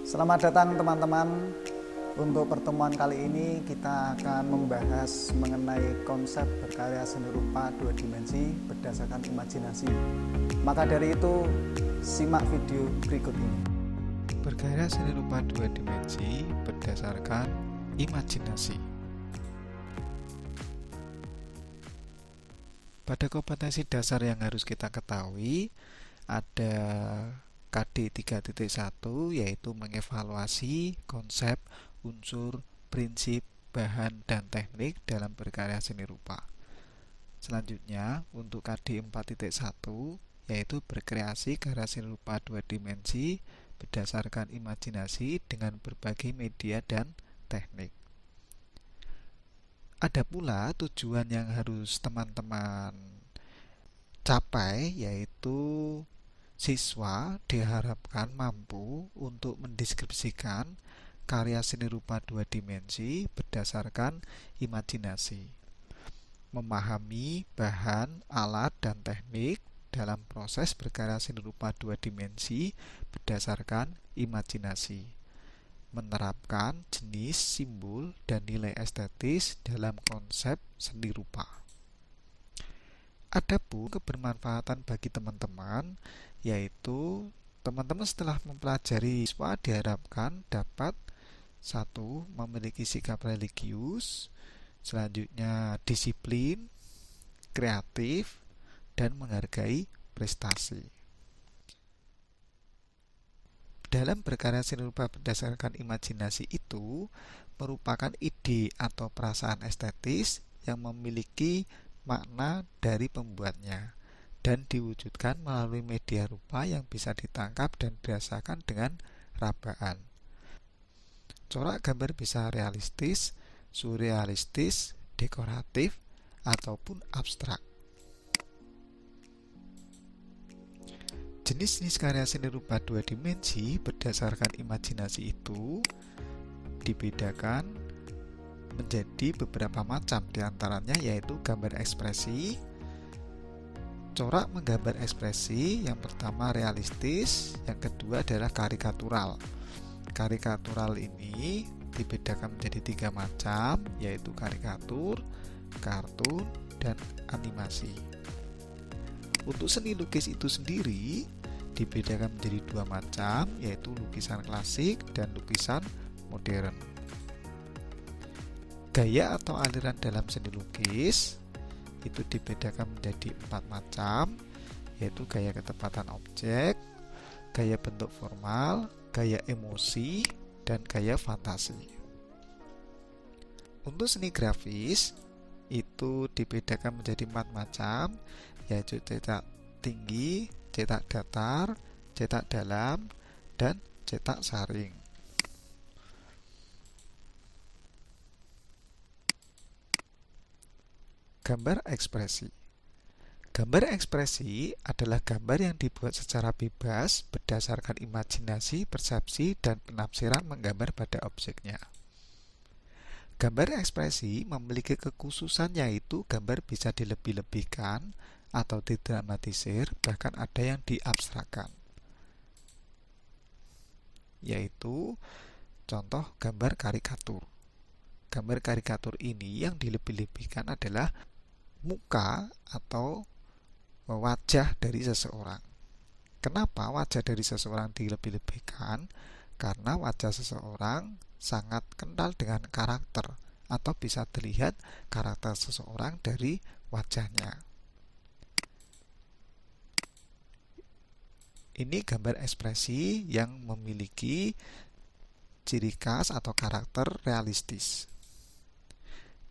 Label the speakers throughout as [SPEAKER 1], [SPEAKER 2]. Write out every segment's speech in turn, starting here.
[SPEAKER 1] Selamat datang teman-teman. Untuk pertemuan kali ini kita akan membahas mengenai konsep berkarya seni rupa dua dimensi berdasarkan imajinasi. Maka dari itu, simak video berikut ini.
[SPEAKER 2] Berkarya seni rupa dua dimensi berdasarkan imajinasi. Pada kompetensi dasar yang harus kita ketahui, ada KD 3.1 yaitu mengevaluasi konsep, unsur, prinsip, bahan, dan teknik dalam berkarya seni rupa. Selanjutnya, untuk KD 4.1 yaitu berkreasi karya seni rupa dua dimensi berdasarkan imajinasi dengan berbagai media dan teknik. Ada pula tujuan yang harus teman-teman capai, yaitu siswa diharapkan mampu untuk mendeskripsikan karya seni rupa dua dimensi berdasarkan imajinasi, memahami bahan, alat, dan teknik dalam proses berkarya seni rupa dua dimensi berdasarkan imajinasi, menerapkan jenis, simbol, dan nilai estetis dalam konsep seni rupa. Adapun kebermanfaatan bagi teman-teman, yaitu teman-teman setelah mempelajari, siswa diharapkan dapat 1. Memiliki sikap religius, selanjutnya disiplin, kreatif, dan menghargai prestasi. Dalam berkarya seni rupa berdasarkan imajinasi itu merupakan ide atau perasaan estetis yang memiliki makna dari pembuatnya dan diwujudkan melalui media rupa yang bisa ditangkap dan dirasakan dengan rabaan. Corak gambar bisa realistis, surrealistis, dekoratif, ataupun abstrak. Jenis-jenis karya seni rupa dua dimensi berdasarkan imajinasi itu dibedakan menjadi beberapa macam, diantaranya yaitu gambar ekspresi, corak menggambar ekspresi. Yang pertama realistis, yang kedua adalah karikatural. Karikatural ini dibedakan menjadi 3 macam, yaitu karikatur, kartun, dan animasi. Untuk seni lukis itu sendiri dibedakan menjadi 2 macam, yaitu lukisan klasik dan lukisan modern. Gaya atau aliran dalam seni lukis itu dibedakan menjadi 4 macam, yaitu gaya ketepatan objek, gaya bentuk formal, gaya emosi, dan gaya fantasi. Untuk seni grafis itu dibedakan menjadi 4 macam, yaitu cetak tinggi, cetak datar, cetak dalam, dan cetak saring. Gambar ekspresi. Gambar ekspresi adalah gambar yang dibuat secara bebas berdasarkan imajinasi, persepsi, dan penafsiran menggambar pada objeknya. Gambar ekspresi memiliki kekhususan, yaitu gambar bisa dilebih-lebihkan atau didramatisir, bahkan ada yang diabstrakkan. Yaitu contoh gambar karikatur. Gambar karikatur ini yang dilebih-lebihkan adalah muka atau wajah dari seseorang. Kenapa wajah dari seseorang dilebih-lebihkan? Karena wajah seseorang sangat kental dengan karakter, atau bisa dilihat karakter seseorang dari wajahnya. Ini gambar ekspresi yang memiliki ciri khas atau karakter realistis.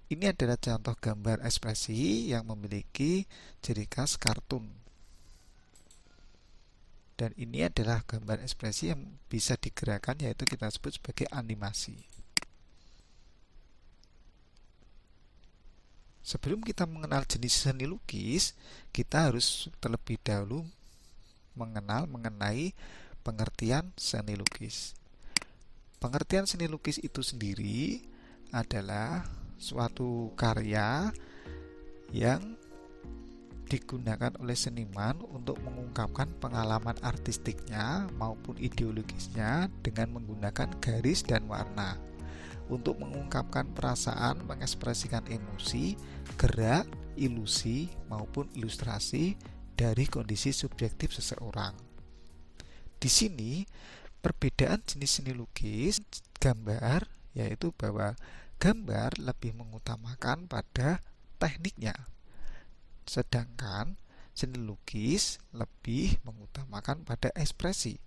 [SPEAKER 2] Ini adalah contoh gambar ekspresi yang memiliki ciri khas kartun. Dan ini adalah gambar ekspresi yang bisa digerakkan, yaitu kita sebut sebagai animasi. Sebelum kita mengenal jenis seni lukis, kita harus terlebih dahulu mengenal mengenai pengertian seni lukis. Pengertian seni lukis itu sendiri adalah suatu karya yang digunakan oleh seniman untuk mengungkapkan pengalaman artistiknya maupun ideologisnya dengan menggunakan garis dan warna untuk mengungkapkan perasaan, mengekspresikan emosi, gerak, ilusi maupun ilustrasi dari kondisi subjektif seseorang. Di sini perbedaan jenis seni lukis gambar yaitu bahwa gambar lebih mengutamakan pada tekniknya, sedangkan seni lukis lebih mengutamakan pada ekspresi.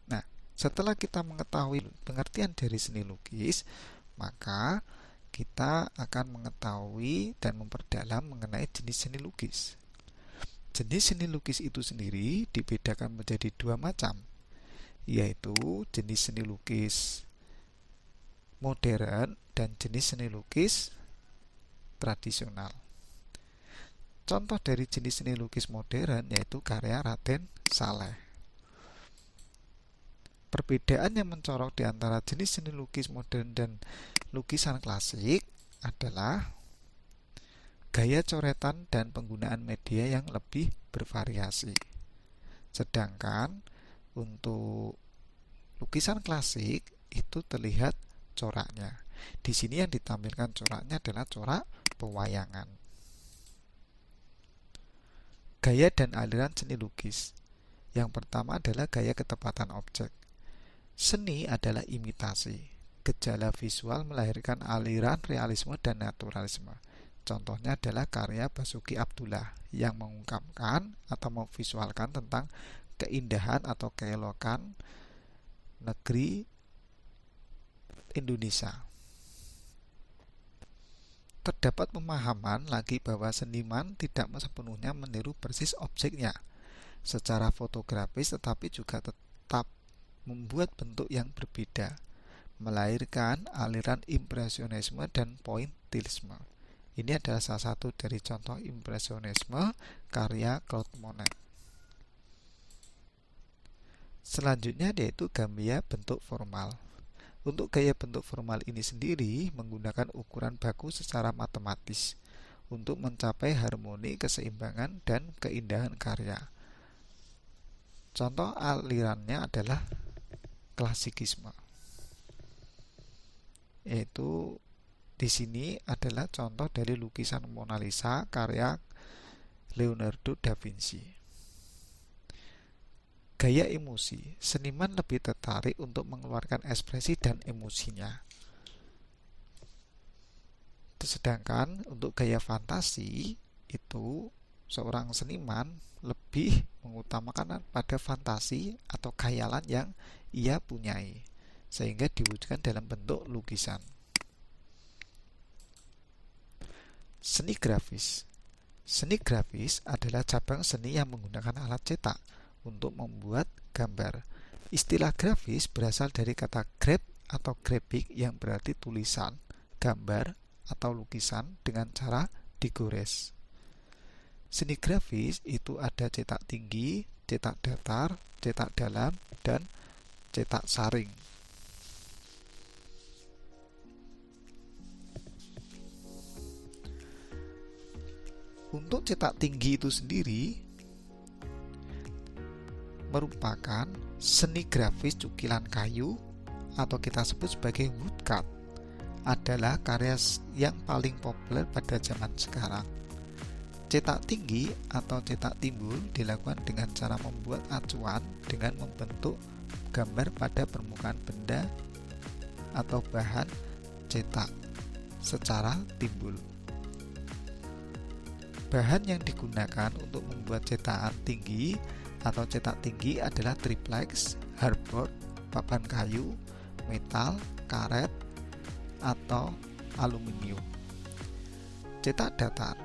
[SPEAKER 2] Nah, setelah kita mengetahui pengertian dari seni lukis, maka kita akan mengetahui dan memperdalam mengenai jenis seni lukis. Jenis seni lukis itu sendiri dibedakan menjadi dua macam, yaitu jenis seni lukis modern dan jenis seni lukis tradisional. Contoh dari jenis seni lukis modern yaitu karya Raden Saleh. Perbedaan yang mencolok di antara jenis seni lukis modern dan lukisan klasik adalah gaya coretan dan penggunaan media yang lebih bervariasi. Sedangkan untuk lukisan klasik itu terlihat coraknya. Di sini yang ditampilkan coraknya adalah corak pewayangan. Gaya dan aliran seni lukis. Yang pertama adalah gaya ketepatan objek. Seni adalah imitasi. Gejala visual melahirkan aliran realisme dan naturalisme. Contohnya adalah karya Basuki Abdullah yang mengungkapkan atau memvisualkan tentang keindahan atau keelokan negeri Indonesia. Terdapat pemahaman lagi bahwa seniman tidak sepenuhnya meniru persis objeknya secara fotografis, tetapi juga tetap membuat bentuk yang berbeda, melahirkan aliran impresionisme dan pointillisme. Ini adalah salah satu dari contoh impresionisme karya Claude Monet. Selanjutnya yaitu gaya bentuk formal. Untuk gaya bentuk formal ini sendiri menggunakan ukuran baku secara matematis untuk mencapai harmoni, keseimbangan, dan keindahan karya. Contoh alirannya adalah klasikisme. Yaitu di sini adalah contoh dari lukisan Mona Lisa karya Leonardo da Vinci. Gaya emosi, seniman lebih tertarik untuk mengeluarkan ekspresi dan emosinya. Sedangkan untuk gaya fantasi itu seorang seniman lebih mengutamakan pada fantasi atau khayalan yang ia punyai, sehingga diwujudkan dalam bentuk lukisan. Seni grafis. Seni grafis adalah cabang seni yang menggunakan alat cetak untuk membuat gambar. Istilah grafis berasal dari kata grab atau graphic yang berarti tulisan, gambar, atau lukisan dengan cara digores. Seni grafis itu ada cetak tinggi, cetak datar, cetak dalam, dan cetak saring. Untuk cetak tinggi itu sendiri merupakan seni grafis cukilan kayu atau kita sebut sebagai woodcut. Adalah karya yang paling populer pada zaman sekarang. Cetak tinggi atau cetak timbul dilakukan dengan cara membuat acuan dengan membentuk gambar pada permukaan benda atau bahan cetak secara timbul. Bahan yang digunakan untuk membuat cetakan tinggi atau cetak tinggi adalah triplex, hardboard, papan kayu, metal, karet, atau aluminium. Cetak datar.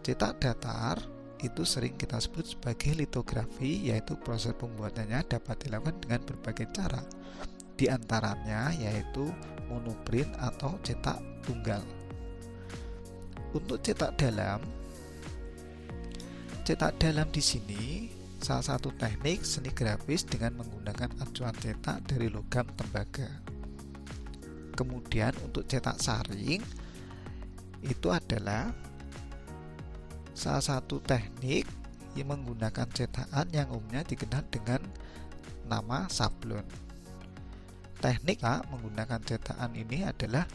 [SPEAKER 2] Cetak datar itu sering kita sebut sebagai litografi, yaitu proses pembuatannya dapat dilakukan dengan berbagai cara. Di antaranya yaitu monoprint atau cetak tunggal. Untuk cetak dalam di sini salah satu teknik seni grafis dengan menggunakan acuan cetak dari logam tembaga. Kemudian untuk cetak saring itu adalah salah satu teknik yang menggunakan cetakan yang umumnya dikenal dengan nama sablon. Teknik menggunakan cetakan ini adalah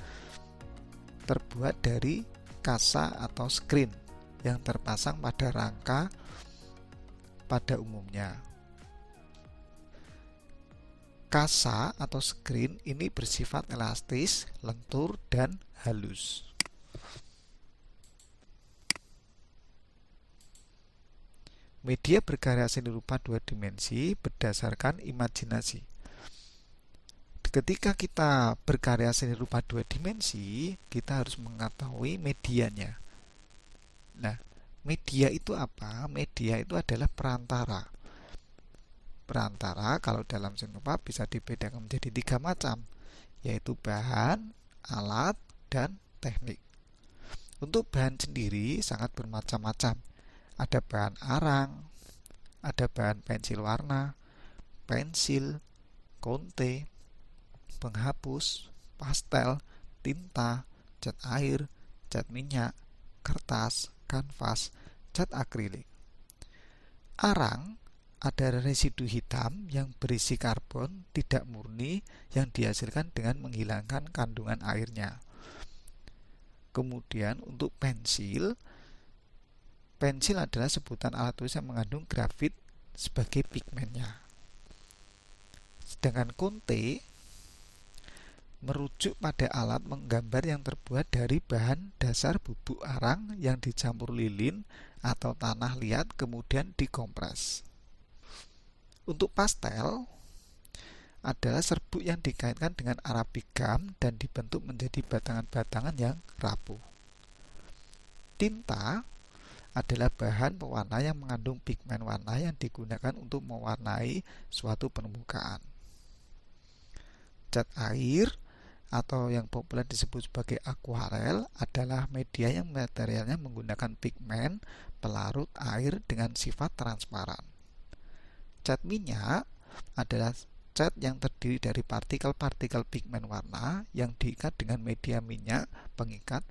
[SPEAKER 2] terbuat dari kasa atau screen yang terpasang pada rangka pada umumnya. Kasa atau screen ini bersifat elastis, lentur, dan halus. Media berkarya seni rupa dua dimensi berdasarkan imajinasi. Ketika kita berkarya seni rupa dua dimensi, kita harus mengetahui medianya. Nah, media itu apa? Media itu adalah perantara. Perantara kalau dalam seni rupa bisa dibedakan menjadi 3 macam, yaitu bahan, alat, dan teknik. Untuk bahan sendiri sangat bermacam-macam. Ada bahan arang, ada bahan pensil warna, pensil, konte, penghapus, pastel, tinta, cat air, cat minyak, kertas, kanvas, cat akrilik. Arang ada residu hitam yang berisi karbon tidak murni yang dihasilkan dengan menghilangkan kandungan airnya. Kemudian untuk pensil adalah sebutan alat tulis yang mengandung grafit sebagai pigmennya. Sedangkan konte merujuk pada alat menggambar yang terbuat dari bahan dasar bubuk arang yang dicampur lilin atau tanah liat kemudian dikompres. Untuk pastel adalah serbuk yang dikaitkan dengan Arabic gum dan dibentuk menjadi batangan-batangan yang rapuh. Tinta adalah bahan pewarna yang mengandung pigmen warna yang digunakan untuk mewarnai suatu permukaan. Cat air atau yang populer disebut sebagai akuarel adalah media yang materialnya menggunakan pigmen pelarut air dengan sifat transparan. Cat minyak adalah cat yang terdiri dari partikel-partikel pigmen warna yang diikat dengan media minyak pengikat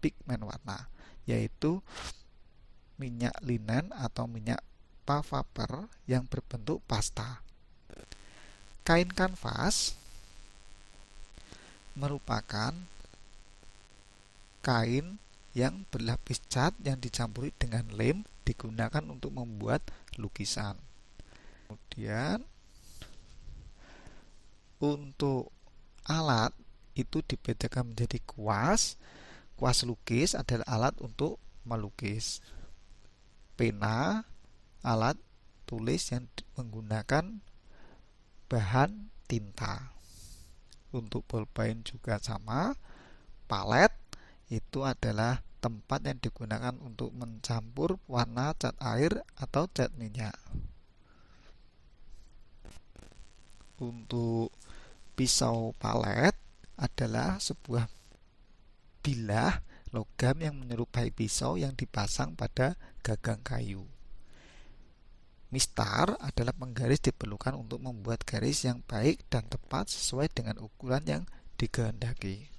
[SPEAKER 2] pigmen warna, yaitu minyak linen atau minyak pavaper yang berbentuk pasta. Kain kanvas merupakan kain yang berlapis cat yang dicampuri dengan lem digunakan untuk membuat lukisan. Kemudian untuk alat itu dibedakan menjadi kuas. Kuas lukis adalah alat untuk melukis. Pena, alat tulis yang menggunakan bahan tinta. Untuk bolpen juga sama. Palet itu adalah tempat yang digunakan untuk mencampur warna cat air atau cat minyak. Untuk pisau palet adalah sebuah bilah logam yang menyerupai pisau yang dipasang pada gagang kayu. Mistar adalah penggaris diperlukan untuk membuat garis yang baik dan tepat sesuai dengan ukuran yang dikehendaki.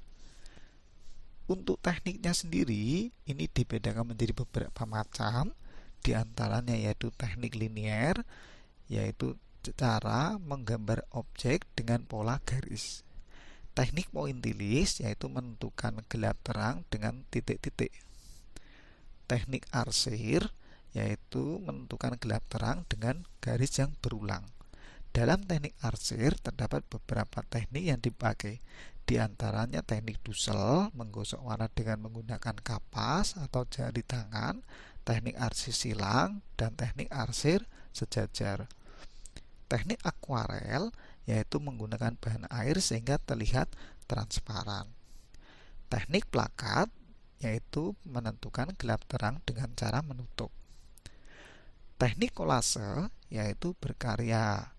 [SPEAKER 2] Untuk tekniknya sendiri, ini dibedakan menjadi beberapa macam, diantaranya yaitu teknik linier, yaitu cara menggambar objek dengan pola garis. Teknik pointillis yaitu menentukan gelap terang dengan titik-titik. Teknik arsir yaitu menentukan gelap terang dengan garis yang berulang. Dalam teknik arsir terdapat beberapa teknik yang dipakai. Di antaranya teknik dusel, menggosok warna dengan menggunakan kapas atau jari tangan, teknik arsir silang, dan teknik arsir sejajar. Teknik akuarel yaitu menggunakan bahan air sehingga terlihat transparan. Teknik plakat yaitu menentukan gelap terang dengan cara menutup. Teknik kolase yaitu berkarya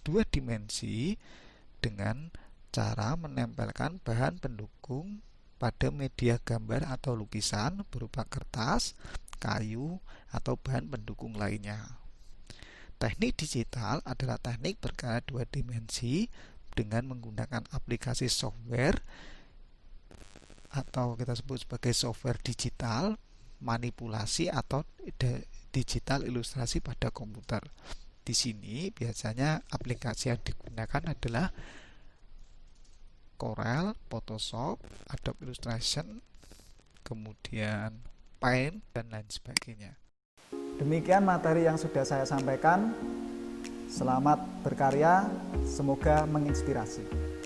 [SPEAKER 2] dua dimensi dengan cara menempelkan bahan pendukung pada media gambar atau lukisan berupa kertas, kayu, atau bahan pendukung lainnya. Teknik digital adalah teknik berkarya dua dimensi dengan menggunakan aplikasi software atau kita sebut sebagai software digital manipulasi atau digital ilustrasi pada komputer. Di sini biasanya aplikasi yang digunakan adalah Corel, Photoshop, Adobe Illustrator, kemudian Paint, dan lain sebagainya.
[SPEAKER 1] Demikian materi yang sudah saya sampaikan. Selamat berkarya, semoga menginspirasi.